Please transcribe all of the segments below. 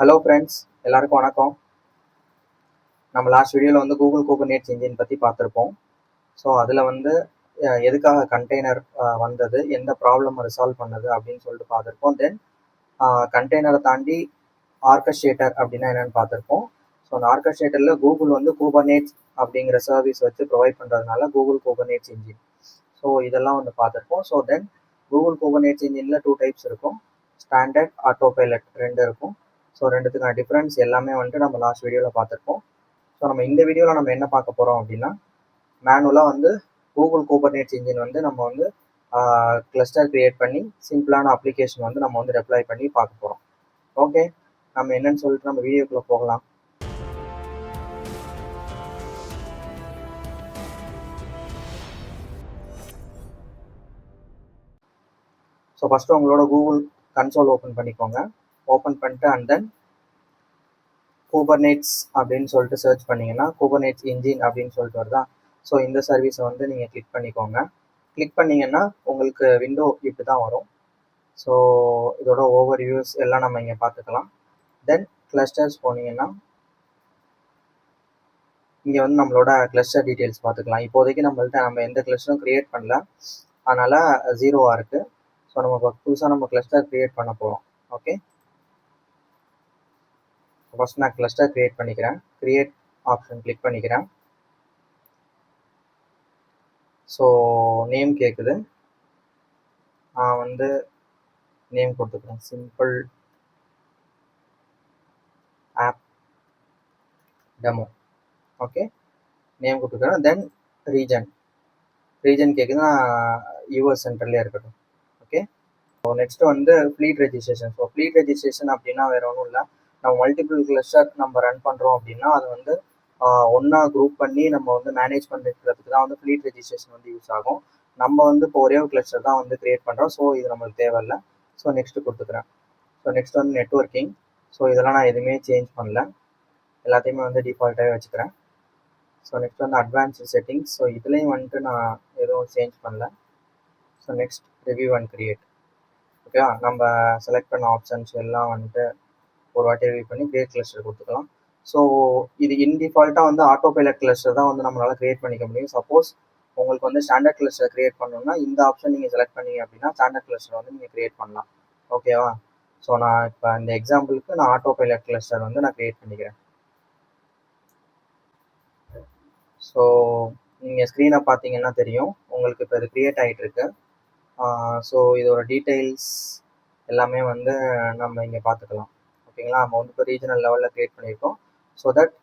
Hello friends, எல்லாருக்கும் வணக்கம். நம்ம லாஸ்ட் வீடியோவில் வந்து கூகுள் குபர்நெட்ஸ் இன்ஜின் பற்றி பார்த்துருப்போம். ஸோ அதில் வந்து எதுக்காக கண்டெய்னர் வந்தது, எந்த ப்ராப்ளம் ரிசால்வ் பண்ணது அப்படின்னு சொல்லிட்டு பார்த்துருப்போம். தென் கண்டெய்னரை தாண்டி ஆர்கஸ்ட்ரேட்டர் அப்படின்னா என்னென்னு பார்த்துருப்போம். ஸோ அந்த ஆர்கஸ்ட்ரேட்டரில் கூகுள் வந்து குபர்நெட்ஸ் அப்படிங்கிற சர்வீஸ் வச்சு ப்ரொவைட் பண்ணுறதுனால கூகுள் குபர்நெட்ஸ் இன்ஜின். ஸோ இதெல்லாம் வந்து பார்த்துருப்போம். ஸோ தென் கூகுள் குபர்நெட்ஸ் இன்ஜினில் 2 டைப்ஸ் இருக்கும். ஸ்டாண்டர்ட், ஆட்டோ பைலட் 2 இருக்கும். ஸோ ரெண்டுத்துக்கான டிஃப்ரென்ஸ் எல்லாமே வந்துட்டு நம்ம லாஸ்ட் வீடியோவில் பார்த்துருப்போம். ஸோ நம்ம இந்த வீடியோவில் நம்ம என்ன பார்க்க போகிறோம் அப்படின்னா, மேனுவலாக வந்து கூகுள் குபர்நெட்ஸ் இன்ஜின் வந்து நம்ம வந்து கிளஸ்டர் கிரியேட் பண்ணி சிம்பிளான அப்ளிகேஷன் வந்து நம்ம வந்து டெப்ளாய் பண்ணி பார்க்க போகிறோம். ஓகே, நம்ம என்னன்னு சொல்லிட்டு நம்ம வீடியோக்குள்ளே போகலாம். ஸோ ஃபஸ்ட்டு உங்களோட கூகுள் கன்சோல் ஓப்பன் பண்ணிக்கோங்க. ஓப்பன் பண்ணிட்டு அண்ட் தென் குபர்நெட்ஸ் அப்படின்னு சொல்லிட்டு சர்ச் பண்ணிங்கன்னா குபர்நெட்ஸ் இன்ஜின் அப்படின்னு சொல்லிட்டு வருதா. ஸோ இந்த சர்வீஸை வந்து நீங்கள் கிளிக் பண்ணிக்கோங்க. கிளிக் பண்ணிங்கன்னா உங்களுக்கு விண்டோ இப்படி தான் வரும். ஸோ இதோட ஓவர் வியூஸ் எல்லாம் நம்ம இங்கே பார்த்துக்கலாம். தென் கிளஸ்டர்ஸ் போனீங்கன்னா இங்கே வந்து நம்மளோட கிளஸ்டர் டீட்டெயில்ஸ் பார்த்துக்கலாம். இப்போதைக்கு நம்ம எந்த கிளஸ்டரும் க்ரியேட் பண்ணல, அதனால் 0வாக இருக்குது. ஸோ நம்ம புதுசாக நம்ம கிளஸ்டர் க்ரியேட் பண்ண போகிறோம். ஓகே, ஃபர்ஸ்ட் நான் கிளஸ்டர் க்ரியேட் பண்ணிக்கிறேன். க்ரியேட் ஆப்ஷன் கிளிக் பண்ணிக்கிறேன். ஸோ நேம் கேட்குது, நான் வந்து நேம் கொடுத்துக்கிறேன். Simple app demo. Okay, name கொடுத்துக்கிறேன். தென் ரீஜன் கேட்குது, நான் யூஎஸ் சென்டர்லேயே இருக்கட்டும். ஓகே, ஸோ நெக்ஸ்ட் வந்து fleet registration. So fleet registration அப்படின்னா வேறு ஒன்றும் இல்லை, நம்ம மல்டிபிள் கிளஸ்டர் நம்ம ரன் பண்ணுறோம் அப்படின்னா அது வந்து ஒன்றா குரூப் பண்ணி நம்ம வந்து மேனேஜ் பண்ணுறதுக்கு தான் வந்து ஃப்ளீட் ரெஜிஸ்ட்ரேஷன் வந்து யூஸ் ஆகும். நம்ம வந்து இப்போ ஒரே ஒரு கிளஸ்டர் தான் வந்து க்ரியேட் பண்ணுறோம். ஸோ இது நம்மளுக்கு தேவையில்லை. ஸோ நெக்ஸ்ட்டு கொடுத்துக்கிறேன். ஸோ நெக்ஸ்ட் வந்து நெட்வொர்க்கிங். ஸோ இதெல்லாம் நான் எதுவுமே சேஞ்ச் பண்ணல, எல்லாத்தையுமே வந்து டிஃபால்ட்டாகவே வச்சுக்கிறேன். ஸோ நெக்ஸ்ட் வந்து அட்வான்ஸ்டு செட்டிங்ஸ். ஸோ இதுலேயும் வந்துட்டு நான் எதுவும் சேஞ்ச் பண்ணல. So next review and create. ஓகேவா, நம்ம செலக்ட் பண்ண ஆப்ஷன்ஸ் எல்லாம் வந்துட்டு ஒரு வாட்டி ரிவ்யூ பண்ணி கிரியேட் கிளஸ்டர் கொடுத்துக்கலாம். ஸோ இது இன்டிஃபால்ட்டாக வந்து ஆட்டோ பைலட் கிளஸ்டர் தான் வந்து நம்மளால் கிரியேட் பண்ணிக்க முடியும். சப்போஸ் உங்களுக்கு வந்து ஸ்டாண்டர்ட் கிளஸ்டர் கிரியேட் பண்ணணும்னா இந்த ஆப்ஷன் நீங்கள் செலக்ட் பண்ணீங்க அப்படின்னா ஸ்டாண்டர்ட் கிளஸ்டர் வந்து நீங்கள் கிரியேட் பண்ணலாம். ஓகேவா, ஸோ நான் இப்போ இந்த எக்ஸாம்பிளுக்கு நான் ஆட்டோ பைலட் கிளஸ்டர் வந்து நான் கிரியேட் பண்ணிக்கிறேன். ஸோ நீங்கள் ஸ்க்ரீனை பார்த்தீங்கன்னா தெரியும் உங்களுக்கு இப்போ இது கிரியேட் ஆகிட்டு இருக்கு. ஸோ இதோட டீட்டெயில்ஸ் எல்லாமே வந்து நம்ம இங்கே பார்த்துக்கலாம். ஓகேங்களா, நம்ம வந்து இப்போ ரீஜனல் லெவலில் கிரியேட் பண்ணியிருக்கோம். ஸோ தட்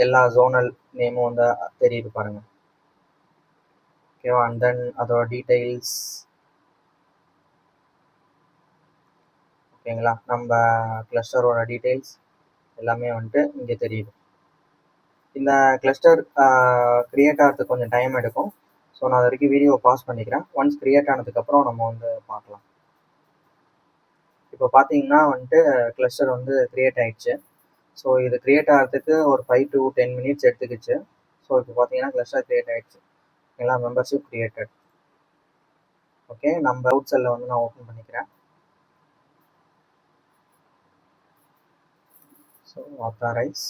எல்லா ஜோனல் நேமும் வந்து தெரியுது பாருங்க. ஓகேவா, அண்ட் தென் அதோட டீட்டெயில்ஸ். ஓகேங்களா, நம்ம கிளஸ்டரோட டீட்டெயில்ஸ் எல்லாமே வந்துட்டு இங்கே தெரியுது. இந்த கிளஸ்டர் க்ரியேட் ஆகிறதுக்கு கொஞ்சம் டைம் எடுக்கும். ஸோ நான் அது வரைக்கும் வீடியோ பாஸ் பண்ணிக்கிறேன். ஒன்ஸ் க்ரியேட் ஆனதுக்கப்புறம் நம்ம வந்து பார்க்கலாம். இப்போ பார்த்தீங்கன்னா வந்துட்டு கிளஸ்டர் வந்து க்ரியேட் ஆகிடுச்சு. ஸோ இது க்ரியேட் ஆகிறதுக்கு ஒரு 5 to 10 மினிட்ஸ் எடுத்துக்கிச்சு. ஸோ இப்போ பார்த்தீங்கன்னா கிளஸ்டர் க்ரியேட் ஆகிடுச்சு. ஓகேங்களா, மெம்பர்ஷிப் க்ரியேட்டட். ஓகே, நம்ம அவுட் செல்லை வந்து நான் ஓப்பன் பண்ணிக்கிறேன். ஸோ ஆத்தாரைஸ்.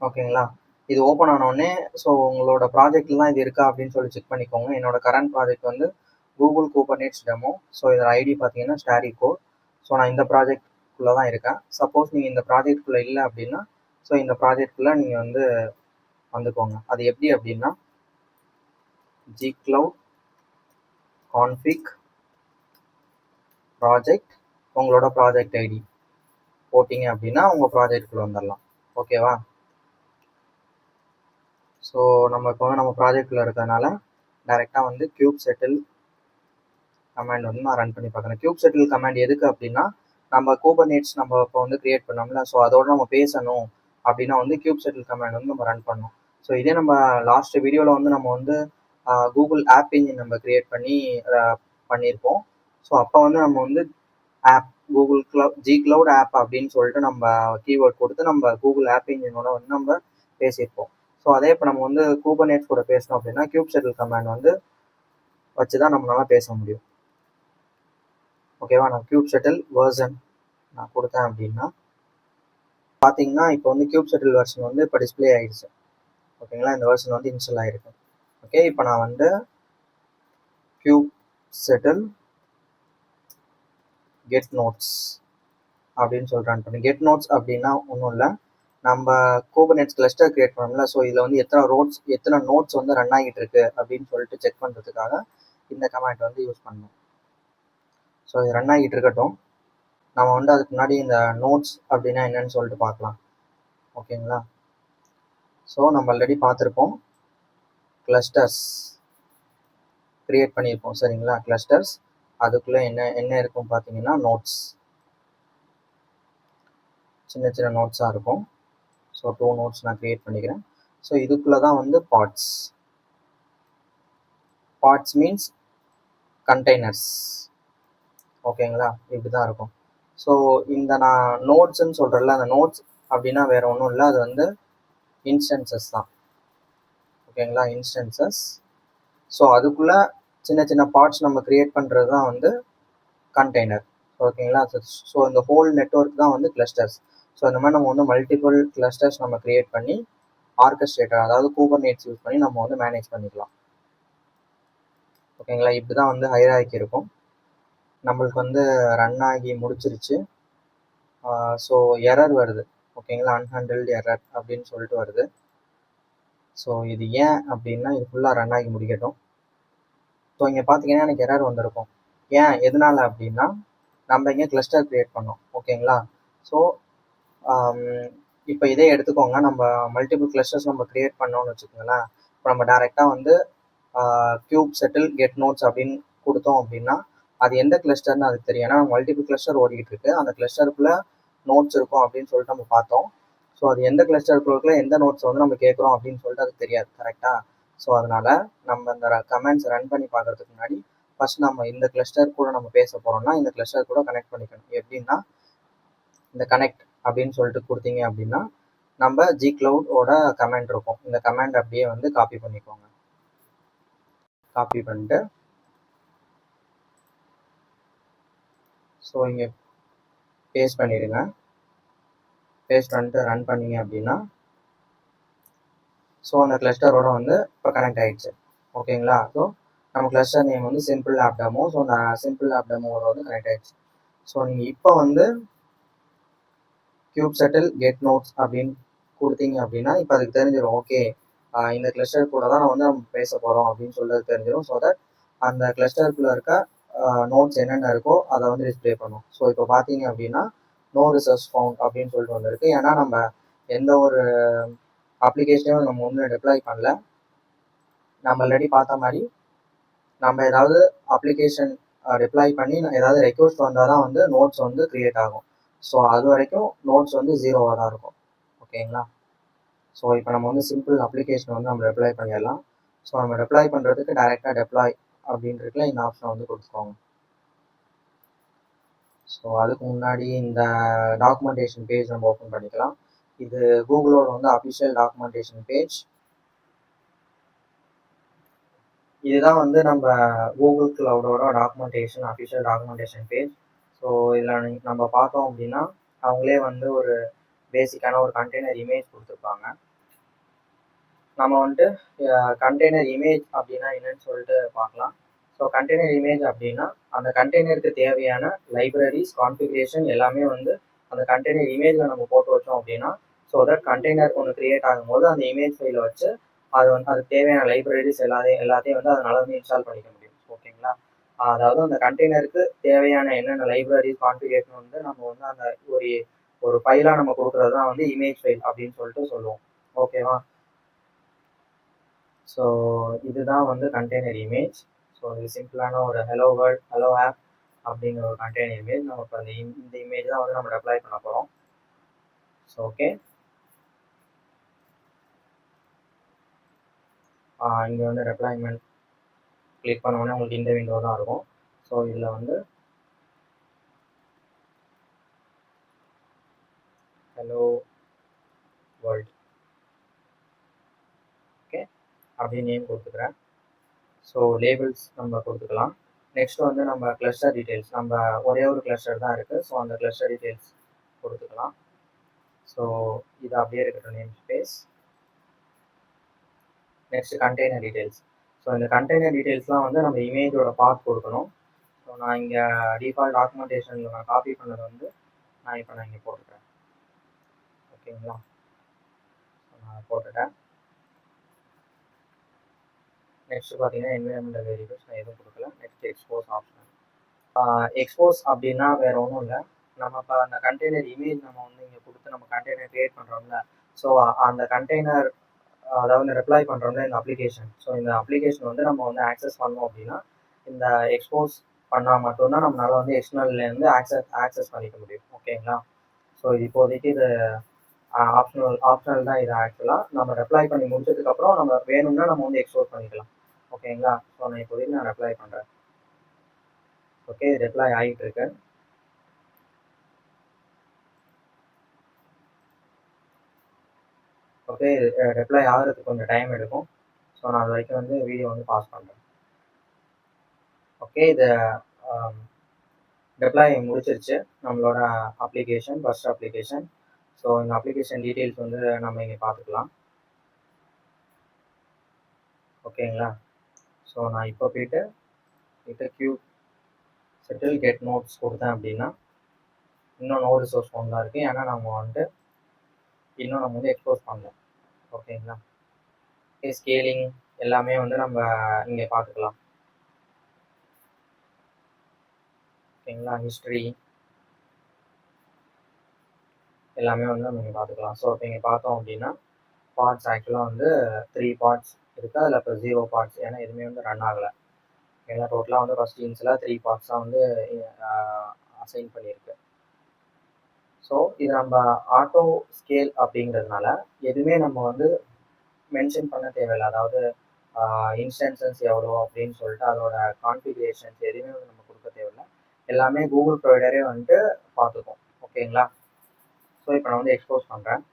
ஓகேங்களா, இது ஓப்பன் ஆனோடனே ஸோ உங்களோட ப்ராஜெக்ட்லாம் இது இருக்கா அப்படின்னு சொல்லி செக் பண்ணிக்கோங்க. என்னோட கரண்ட் ப்ராஜெக்ட் வந்து கூகுள் குபர்நெட்ஸ் டெமோ. ஸோ இதோட ஐடி பார்த்தீங்கன்னா ஸ்டாரி கோர். ஸோ நான் இந்த ப்ராஜெக்ட்குள்ளே தான் இருக்கேன். சப்போஸ் நீங்கள் இந்த ப்ராஜெக்ட்குள்ளே இல்லை அப்படின்னா ஸோ இந்த ப்ராஜெக்ட்குள்ளே நீங்கள் வந்து வந்துக்கோங்க. அது எப்படி அப்படின்னா gcloud config ப்ராஜெக்ட், உங்களோட ப்ராஜெக்ட் ஐடி போட்டிங்க அப்படின்னா உங்கள் ப்ராஜெக்ட்குள்ளே வந்துடலாம். ஓகேவா, ஸோ நம்ம இப்போ வந்து நம்ம ப்ராஜெக்டில் இருக்கிறதுனால டைரெக்டாக வந்து கியூப் செட்டில் கமாண்ட் வந்து நான் ரன் பண்ணி பார்க்குறேன். கியூப் செட்டில் கமாண்ட் எதுக்கு அப்படின்னா நம்ம குபர்நெட்ஸ் நம்ம இப்போ வந்து கிரியேட் பண்ணோம்ல, ஸோ அதோட நம்ம பேசணும் அப்படின்னா வந்து கியூப் செட்டில் கமாண்ட் வந்து நம்ம ரன் பண்ணோம். ஸோ இதே நம்ம லாஸ்ட் வீடியோவில் வந்து நம்ம வந்து கூகுள் ஆப் இன்ஜின் நம்ம கிரியேட் பண்ணியிருப்போம். ஸோ அப்போ வந்து நம்ம வந்து ஆப் கூகுள் gcloud ஆப் அப்படின்னு சொல்லிட்டு நம்ம கீவேர்ட் கொடுத்து நம்ம கூகுள் ஆப் இன்ஜினோட வந்து நம்ம பேசியிருப்போம். ஸோ அதே இப்போ நம்ம வந்து குபர்நெட்ஸ் கூட பேசணும் அப்படின்னா கியூப் செட்டில் கமாண்ட் வந்து வச்சு தான் நம்மளால பேச முடியும். ஓகேவா? நான் கியூப் ஷட்டில் வெர்ஷன் நான் கொடுத்தேன் அப்படின்னா பார்த்தீங்கன்னா இப்போ வந்து கியூப் ஷட்டில் வெர்ஷன் வந்து இப்போ டிஸ்பிளே ஆகிடுச்சு. ஓகேங்களா? இந்த வெர்ஷன் வந்து இன்ஸ்டால் ஆகிருக்கு. ஓகே, இப்போ நான் வந்து கியூப் ஷட்டில் கெட் நோட்ஸ் அப்படின்னு சொல்கிறேன் பண்ணி. கெட் நோட்ஸ் அப்படின்னா ஒன்றும் இல்லை, நம்ம குபர்நெட்ஸ் கிளஸ்டர் கிரியேட் பண்ணோம்ல. ஸோ இதில் வந்து எத்தனை நோட்ஸ் வந்து ரன் ஆகிட்டு இருக்கு அப்படின்னு சொல்லிட்டு செக் பண்ணுறதுக்காக இந்த கமாண்ட் வந்து யூஸ் பண்ணணும். ஸோ இது ரன் ஆகிட்டு இருக்கட்டும். நம்ம வந்து அதுக்கு முன்னாடி இந்த நோட்ஸ் அப்படின்னா என்னன்னு சொல்லிட்டு பார்க்கலாம். ஓகேங்களா? ஸோ நம்ம ஆல்ரெடி பார்த்துருப்போம், கிளஸ்டர்ஸ் கிரியேட் பண்ணியிருப்போம் சரிங்களா? கிளஸ்டர்ஸ் அதுக்குள்ளே என்ன இருக்கும் பார்த்தீங்கன்னா நோட்ஸ், சின்ன சின்ன நோட்ஸாக இருக்கும். ஸோ 2 நோட்ஸ் நான் கிரியேட் பண்ணிக்கிறேன். ஸோ இதுக்குள்ளே தான் வந்து பார்ட்ஸ் மீன்ஸ் கண்டெய்னர்ஸ். ஓகேங்களா? இப்படி தான் இருக்கும். ஸோ இந்த நான் நோட்ஸ்ன்னு சொல்கிறேன்ல, அந்த நோட்ஸ் அப்படின்னா வேற ஒன்றும் இல்லை, அது வந்து இன்ஸ்டன்சஸ் தான். ஓகேங்களா? இன்ஸ்டன்சஸ். ஸோ அதுக்குள்ளே சின்ன சின்ன பார்ட்ஸ் நம்ம கிரியேட் பண்ணுறது தான் வந்து கண்டெய்னர். ஓகேங்களா? ஸோ இந்த ஹோல் நெட்வொர்க் தான் வந்து கிளஸ்டர்ஸ். ஸோ இந்த மாதிரி நம்ம வந்து மல்டிபிள் கிளஸ்டர்ஸ் நம்ம கிரியேட் பண்ணி ஆர்கஸ்ட்ரேட்டர், அதாவது குபர்நெட்ஸ் யூஸ் பண்ணி நம்ம வந்து மேனேஜ் பண்ணிக்கலாம். ஓகேங்களா? இப்படி தான் வந்து ஹைரார்கி இருக்கும். நம்மளுக்கு வந்து ரன் ஆகி முடிச்சிருச்சு. ஸோ எரர் வருது. ஓகேங்களா? அன்ஹேண்டில்டு எரர் அப்படின்னு சொல்லிட்டு வருது. ஸோ இது ஏன் அப்படின்னா இது ஃபுல்லாக ரன் ஆகி முடிக்கட்டும். ஸோ இங்கே பார்த்தீங்கன்னா எனக்கு எரர் வந்திருக்கும். ஏன் எதனால அப்படின்னா நம்ம இங்கே கிளஸ்டர் கிரியேட் பண்ணோம். ஓகேங்களா? ஸோ இப்போ இதே எடுத்துக்கோங்க, நம்ம மல்டிபிள் கிளஸ்டர்ஸ் நம்ம கிரியேட் பண்ணோம்னு வச்சுக்கோங்களேன். இப்போ நம்ம டைரெக்டாக வந்து கியூப் செட்டில் கெட் நோட்ஸ் அப்படின்னு கொடுத்தோம் அப்படின்னா அது எந்த கிளஸ்டர்னு அதுக்கு தெரியும். ஏன்னா மல்டிபிள் கிளஸ்டர் ஓடிக்கிட்டு இருக்கு, அந்த கிளஸ்டருக்குள்ள நோட்ஸ் இருக்கும் அப்படின்னு சொல்லிட்டு நம்ம பார்த்தோம். ஸோ அது எந்த கிளஸ்டருக்குள்ள எந்த நோட்ஸ் வந்து நம்ம கேட்குறோம் அப்படின்னு சொல்லிட்டு அதுக்கு தெரியாது. கரெக்டாக? ஸோ அதனால நம்ம இந்த கமெண்ட்ஸ் ரன் பண்ணி பார்க்கறதுக்கு முன்னாடி ஃபர்ஸ்ட் நம்ம இந்த கிளஸ்டர் கூட நம்ம பேச போறோம்னா இந்த கிளஸ்டர் கூட கனெக்ட் பண்ணிக்கணும். எப்படின்னா இந்த கனெக்ட் அப்படின்னு சொல்லிட்டு கொடுத்தீங்க அப்படின்னா நம்ம ஜிக்ளவுடோட கமெண்ட் இருக்கும். இந்த கமெண்ட் அப்படியே வந்து காப்பி பண்ணிக்கோங்க. காப்பி பண்ணிட்டு ஸோ இங்கே பேஸ்ட் பண்ணிடுங்க. பேஸ்ட் பண்ணிட்டு ரன் பண்ணீங்க அப்படின்னா ஸோ அந்த கிளஸ்டரோட வந்து இப்போ கனெக்ட் ஆகிடுச்சு. ஓகேங்களா? ஸோ நம்ம கிளஸ்டர் நேம் வந்து சிம்பிள் ஆப் டெமோ. ஸோ அந்த சிம்பிள் ஆப் டெமோட வந்து கனெக்ட் ஆகிடுச்சு. ஸோ நீங்கள் இப்போ வந்து கியூப் செட்டில் கெட் நோட்ஸ் அப்படின்னு கொடுத்தீங்க அப்படின்னா இப்போ அதுக்கு தெரிஞ்சிடும். ஓகே, இந்த கிளஸ்டர் கூட தான் நம்ம பேச போகிறோம் அப்படின்னு சொல்லிட்டு தெரிஞ்சிடும். ஸோ தட் அந்த கிளஸ்டருக்குள்ளே இருக்க நோட்ஸ் என்னென்ன இருக்கோ அதை வந்து டிஸ்பிளே பண்ணும். ஸோ இப்போ பார்த்தீங்க அப்படின்னா நோ ரிசோர்ஸ் ஃபவுண்ட் அப்படின்னு சொல்லிட்டு வந்திருக்கு. ஏன்னா நம்ம எந்த ஒரு அப்ளிகேஷனையும் நம்ம ஒன்றும் டெப்ளாய் பண்ணல. நம்ம ஆல்ரெடி பார்த்த மாதிரி நம்ம ஏதாவது அப்ளிகேஷன் டிப்ளாய் பண்ணி ஏதாவது ரெக்வஸ்ட் வந்தால் தான் வந்து நோட்ஸ் வந்து க்ரியேட் ஆகும். ஸோ அது வரைக்கும் நோட்ஸ் வந்து 0வாக தான் இருக்கும். ஓகேங்களா? ஸோ இப்போ நம்ம வந்து சிம்பிள் அப்ளிகேஷன் வந்து நம்ம டெப்ளாய் பண்ணிடலாம். ஸோ நம்ம டெப்ளாய் பண்ணுறதுக்கு டைரெக்டாக டெப்ளாய் அப்படின்றதுல இந்த ஆப்ஷனை வந்து கொடுத்துக்கோங்க. ஸோ அதுக்கு முன்னாடி இந்த டாக்குமெண்டேஷன் பேஜ் நம்ம ஓப்பன் பண்ணிக்கலாம். இது கூகுளோட வந்து அஃபிஷியல் டாக்குமெண்டேஷன் பேஜ். இதுதான் வந்து நம்ம கூகுள் கிளவுடோட documentation, official documentation page. So இதில் நம்ம பார்த்தோம் அப்படின்னா அவங்களே வந்து ஒரு பேசிக்கான ஒரு கண்டெய்னர் இமேஜ் கொடுத்துருப்பாங்க. நம்ம வந்துட்டு கண்டெய்னர் இமேஜ் அப்படின்னா என்னன்னு சொல்லிட்டு பார்க்கலாம். ஸோ கண்டெய்னர் இமேஜ் அப்படின்னா அந்த கண்டெய்னருக்கு தேவையான லைப்ரரிஸ், கான்ஃபிகரேஷன் எல்லாமே வந்து அந்த கண்டெய்னர் இமேஜில் நம்ம போட்டு வச்சோம் அப்படின்னா ஸோ தட் கண்டெய்னர் ஒன்று கிரியேட் ஆகும்போது அந்த இமேஜ் ஃபைலை வச்சு அது வந்து அதுக்கு தேவையான லைப்ரரிஸ் எல்லாத்தையும் வந்து அதனால வந்து இன்ஸ்டால் பண்ணிக்க முடியும். ஓகேங்களா? அதாவது அந்த கண்டெய்னருக்கு தேவையான என்னென்ன லைப்ரரிஸ், கான்ஃபிகரேஷன் வந்து நம்ம வந்து அந்த ஒரு ஃபைலாக நம்ம கொடுக்குறது தான் வந்து இமேஜ் ஃபைல் அப்படின்னு சொல்லிட்டு சொல்லுவோம். ஓகேவா? ஸோ இதுதான் வந்து கண்டெய்னர் இமேஜ். ஸோ இது சிம்பிளான ஒரு ஹலோ வேர்ல்ட், ஹலோ ஆப் அப்படிங்கிற ஒரு கண்டெய்னர் இமேஜ். நம்ம இப்போ இந்த இமேஜ் தான் வந்து நம்ம டெப்ளாய் பண்ண போகிறோம். ஸோ ஓகே, இங்கே வந்து டெப்ளாய்மெண்ட் கிளிக் பண்ணோன்னே உங்களுக்கு இந்த விண்டோ தான் இருக்கும். ஸோ இதில் வந்து ஹலோ வேர்ல்ட் ஓகே அப்படின்னு நேம் கொடுத்துக்கிறேன். ஸோ லேபிள்ஸ் நம்ம கொடுத்துக்கலாம். நெக்ஸ்ட் வந்து நம்ம கிளஸ்டர் டீட்டெயில்ஸ், நம்ம ஒரே ஒரு கிளஸ்டர் தான் இருக்குது, ஸோ அந்த கிளஸ்டர் டீட்டெயில்ஸ் கொடுத்துக்கலாம். ஸோ இது அப்படியே இருக்கட்டும் name space. Next container details. So இந்த கண்டெய்னர் டீட்டெயில்ஸ்லாம் வந்து நம்ம இமேஜோட பாத் கொடுக்கணும். ஸோ நான் இங்கே டிஃபால்ட் டாக்குமெண்டேஷனில் நான் காப்பி பண்ணது வந்து நான் இங்கே போட்டுக்கிறேன். ஓகேங்களா, நான் போட்டுட்டேன். நெக்ஸ்ட் பார்த்தீங்கன்னா என்விரான்மெண்டல் வேரியபிள்ஸ் நான் எதுவும் கொடுக்கல. Next expose option. எக்ஸ்போஸ் அப்படின்னா வேறு ஒன்றும் இல்லை, நம்ம இப்போ அந்த கண்டெய்னர் இமேஜ் நம்ம வந்து இங்கே கொடுத்து நம்ம கண்டெய்னர் க்ரியேட் பண்ணுறோம்ல, ஸோ அந்த கண்டெய்னர் அதாவது ரெப்ளை பண்ணுறோம்ல இந்த அப்ளிகேஷன், ஸோ இந்த அப்ளிகேஷன் வந்து நம்ம வந்து ஆக்சஸ் பண்ணோம் அப்படின்னா இந்த எக்ஸ்போஸ் பண்ணால் மட்டும்தான் நம்மளால் வந்து எக்ஸ்டர்னல்லேருந்து ஆக்சஸ் பண்ணிக்க முடியும். ஓகேங்களா, ஸோ இப்போதைக்கு இது ஆப்ஷனல் தான். இது ஆக்சுவலாக நம்ம ரெப்ளை பண்ணி முடிச்சதுக்கப்புறம் நம்ம வேணும்னா நம்ம வந்து எக்ஸ்போஸ் பண்ணிக்கலாம். ஓகேங்களா, ஸோ நான் இப்போதைக்கு நான் ரெப்ளை பண்ணுறேன். ஓகே, ரெப்ளை ஆகிட்டு இருக்கு. ஓகே, ரெப்ளை ஆகிறதுக்கு கொஞ்சம் டைம் எடுக்கும். ஸோ நான் அது வரைக்கும் வந்து வீடியோ வந்து பாஸ் பண்ணுறேன். ஓகே, இது ரெப்ளை முடிச்சிருச்சு நம்மளோட அப்ளிகேஷன், ஃபர்ஸ்ட் அப்ளிகேஷன். ஸோ இந்த அப்ளிகேஷன் டீட்டெயில்ஸ் வந்து நம்ம இங்கே பார்த்துக்கலாம். ஓகேங்களா, ஸோ நான் இப்போ போயிட்டு கியூப் செட்டில் கெட் நோட்ஸ் கொடுத்தேன் அப்படின்னா இன்னும் நோ ரிசோர்ஸ் ஃபோன் தான் இருக்குது, ஏன்னா நம்ம வந்துட்டு இன்னும் நம்ம வந்து எக்ஸ்போஸ் பண்ணலாம். ஓகேங்களா, ஸ்கேலிங் எல்லாமே வந்து நம்ம இங்கே பார்த்துக்கலாம். ஓகேங்களா, ஹிஸ்ட்ரி எல்லாமே வந்து நம்ம இங்கே பார்த்துக்கலாம். ஸோ இப்போ இங்கே பார்த்தோம் அப்படின்னா பார்ட்ஸ் ஆக்சுவலாக வந்து 3 பார்ட்ஸ் இருக்குது, அதில் இப்போ 0 பார்ட்ஸ், ஏன்னா எதுவுமே வந்து ரன் ஆகலை. ஏன்னா டோட்டலாக வந்து ஃபஸ்ட் இன்ஸில் 3 பார்ட்ஸ் தான் வந்து அசைன் பண்ணியிருக்கு. ஸோ இது நம்ம ஆட்டோ ஸ்கேல் அப்படிங்கிறதுனால எதுவுமே நம்ம வந்து மென்ஷன் பண்ண தேவையில்லை. அதாவது இன்ஸ்டன்சஸ் எவ்வளோ அப்படின்னு சொல்லிட்டு அதோட கான்ஃபிகரேஷன்ஸ் எதுவுமே வந்து நம்ம கொடுக்க தேவையில்லை, எல்லாமே கூகுள் ப்ரொவைடரே வந்துட்டு பார்த்துக்கும். ஓகேங்களா, ஸோ இப்போ நான் வந்து எக்ஸ்போஸ் பண்ணுறேன்.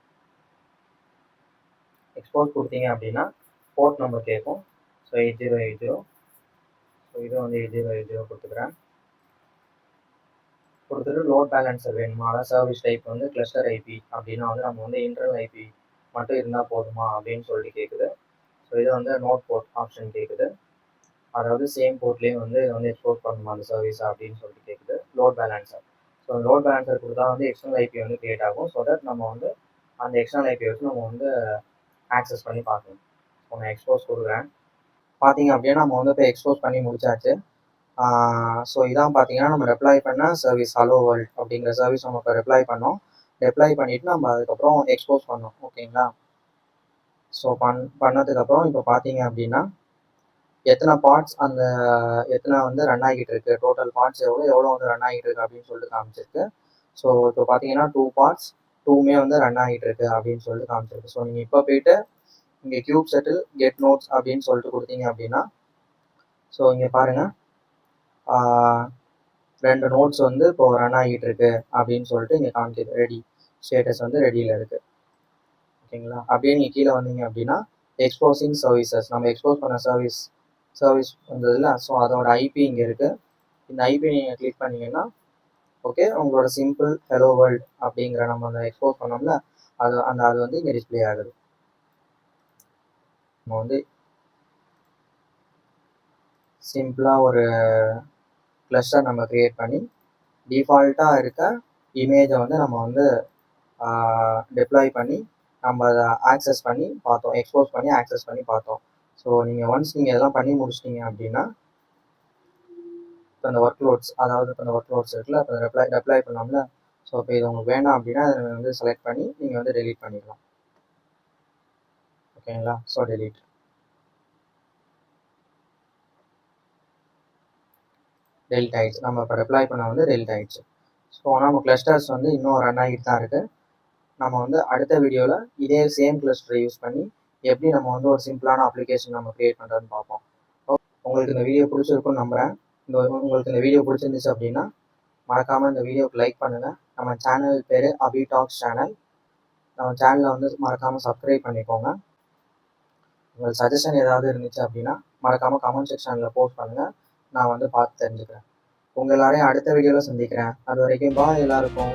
எக்ஸ்போஸ் கொடுத்தீங்க அப்படின்னா போர்ட் நம்பர் கேட்கும். ஸோ 8080. ஸோ இது வந்து 8080 கொடுத்துக்கிறேன். கொடுத்துட்டு லோட் பேலன்ஸர் வேணுமா, அதாவது சர்வீஸ் டைப் வந்து கிளஸ்டர் ஐபி அப்படின்னா வந்து நம்ம வந்து இன்டர்னல் ஐபி மட்டும் இருந்தால் போதுமா அப்படின்னு சொல்லிட்டு கேட்குது. ஸோ இது வந்து நோட் போர்ட் ஆப்ஷன் கேட்குது, அதாவது சேம் போர்ட்லேயும் வந்து இதை வந்து எக்ஸ்போர்ட் பண்ணணுமா அந்த சர்வீஸ் அப்படின்னு சொல்லிட்டு கேட்குது. Load balancer, so load balancer கொடுத்தா வந்து எக்ஸ்டர்னல் ஐபி வந்து கிரியேட் ஆகும். ஸோ தட் நம்ம வந்து அந்த எக்ஸ்டர்னல் ஐபி வச்சு நம்ம வந்து ஆக்சஸ் பண்ணி பார்க்கணும். ஸோ நான் எக்ஸ்போஸ் கொடுக்குறேன். பார்த்தீங்க அப்படின்னா நம்ம வந்து இப்போ எக்ஸ்போஸ் பண்ணி முடிச்சாச்சு. ஸோ இதான் பார்த்தீங்கன்னா நம்ம ரெப்ளை பண்ண சர்வீஸ் ஹலோ வேர்ல்ட் அப்படிங்கிற சர்வீஸ் நம்ம இப்போ ரெப்ளை பண்ணோம். ரெப்ளை பண்ணிவிட்டு நம்ம அதுக்கப்புறம் எக்ஸ்போஸ் பண்ணோம். ஓகேங்களா, ஸோ பண்ணதுக்கப்புறம் இப்போ பார்த்தீங்க அப்படின்னா எத்தனை பார்ட்ஸ் அந்த எத்தனை வந்து ரன் ஆகிட்டு இருக்கு, டோட்டல் பார்ட்ஸ் எவ்வளோ வந்து ரன் ஆகிட்டு இருக்கு அப்படின்னு சொல்லிட்டு காமிச்சிருக்கு. ஸோ இப்போ பார்த்தீங்கன்னா 2 பார்ட்ஸ் 2மே வந்து ரன் ஆகிட்டு இருக்கு அப்படின்னு சொல்லிட்டு காமிச்சிருக்கு. ஸோ நீங்கள் இப்போ போயிட்டு இங்கே கியூப் செட்டில் கெட் நோட்ஸ் அப்படின்னு சொல்லிட்டு கொடுத்தீங்க அப்படின்னா ஸோ இங்கே பாருங்கள் 2 நோட்ஸ் வந்து இப்போ ரன் ஆகிட்டு இருக்கு அப்படின்னு சொல்லிட்டு இங்கே காமிக்குது. ரெடி ஸ்டேட்டஸ் வந்து ரெடியில் இருக்குது. ஓகேங்களா, அப்படியே நீங்கள் கீழே வந்தீங்க அப்படின்னா எக்ஸ்போசிங் சர்வீசஸ், நம்ம எக்ஸ்போஸ் பண்ண சர்வீஸ் வந்ததில்ல, ஸோ அதோட ஐபி இங்கே இருக்குது. இந்த ஐபி நீங்கள் கிளிக் பண்ணிங்கன்னா ஓகே உங்களோட சிம்பிள் ஹலோ வேர்ல்ட் அப்படிங்கிற நம்ம அந்த எக்ஸ்போஸ் பண்ணோம்ல அது வந்து இங்கே டிஸ்பிளே ஆகுது. நம்ம வந்து சிம்பிளாக ஒரு கிளஸ்டர் நம்ம க்ரியேட் பண்ணி டிஃபால்ட்டாக இருக்க இமேஜை வந்து நம்ம வந்து டிப்ளாய் பண்ணி நம்ம அதை ஆக்சஸ் பண்ணி பார்த்தோம், எக்ஸ்போஸ் பண்ணி ஆக்சஸ் பண்ணி பார்த்தோம். ஸோ நீங்கள் ஒன்ஸ் நீங்கள் இதெல்லாம் பண்ணி முடிச்சிட்டிங்க அப்படின்னா இப்போ இந்த ஒர்க் லோட்ஸ், அதாவது இப்போ இந்த ஒர்க் லோட்ஸ் இருக்குல்ல, இப்போ ரெப்ளை பண்ணோம்ல, ஸோ இப்போ இது உங்களுக்கு வேணாம் அப்படின்னா அதை வந்து செலக்ட் பண்ணி நீங்கள் வந்து டெலீட் பண்ணிக்கலாம். ஓகேங்களா, ஸோ டெலீட் ஆகிடுச்சு. நம்ம இப்போ ரெப்ளை பண்ண வந்து டெலிட் ஆகிடுச்சு. ஸோ நம்ம கிளஸ்டர்ஸ் வந்து இன்னும் ரன் ஆகிட்டு தான் இருக்குது. நம்ம வந்து அடுத்த வீடியோவில் இதே சேம் கிளஸ்டரை யூஸ் பண்ணி எப்படி நம்ம வந்து ஒரு சிம்பிளான அப்ளிகேஷன் நம்ம க்ரியேட் பண்ணுறதுன்னு பார்ப்போம். உங்களுக்கு இந்த வீடியோ பிடிச்சிருக்குன்னு நம்புகிறேன். உங்களுக்கு இந்த வீடியோ பிடிச்சிருந்துச்சு அப்படின்னா மறக்காமல் இந்த வீடியோவுக்கு லைக் பண்ணுங்கள். நம்ம சேனல் பேர் அபி டாக்ஸ் சேனல். நம்ம சேனலை வந்து மறக்காமல் சப்ஸ்கிரைப் பண்ணிக்கோங்க. உங்களுக்கு சஜஷன் ஏதாவது இருந்துச்சு அப்படின்னா மறக்காமல் கமெண்ட் செக்ஷனில் போஸ்ட் பண்ணுங்கள். நான் வந்து பார்த்து தெரிஞ்சுக்கிறேன். உங்கள் எல்லாரையும் அடுத்த வீடியோவில் சந்திக்கிறேன். அது வரைக்கும் பாய் எல்லாருக்கும்.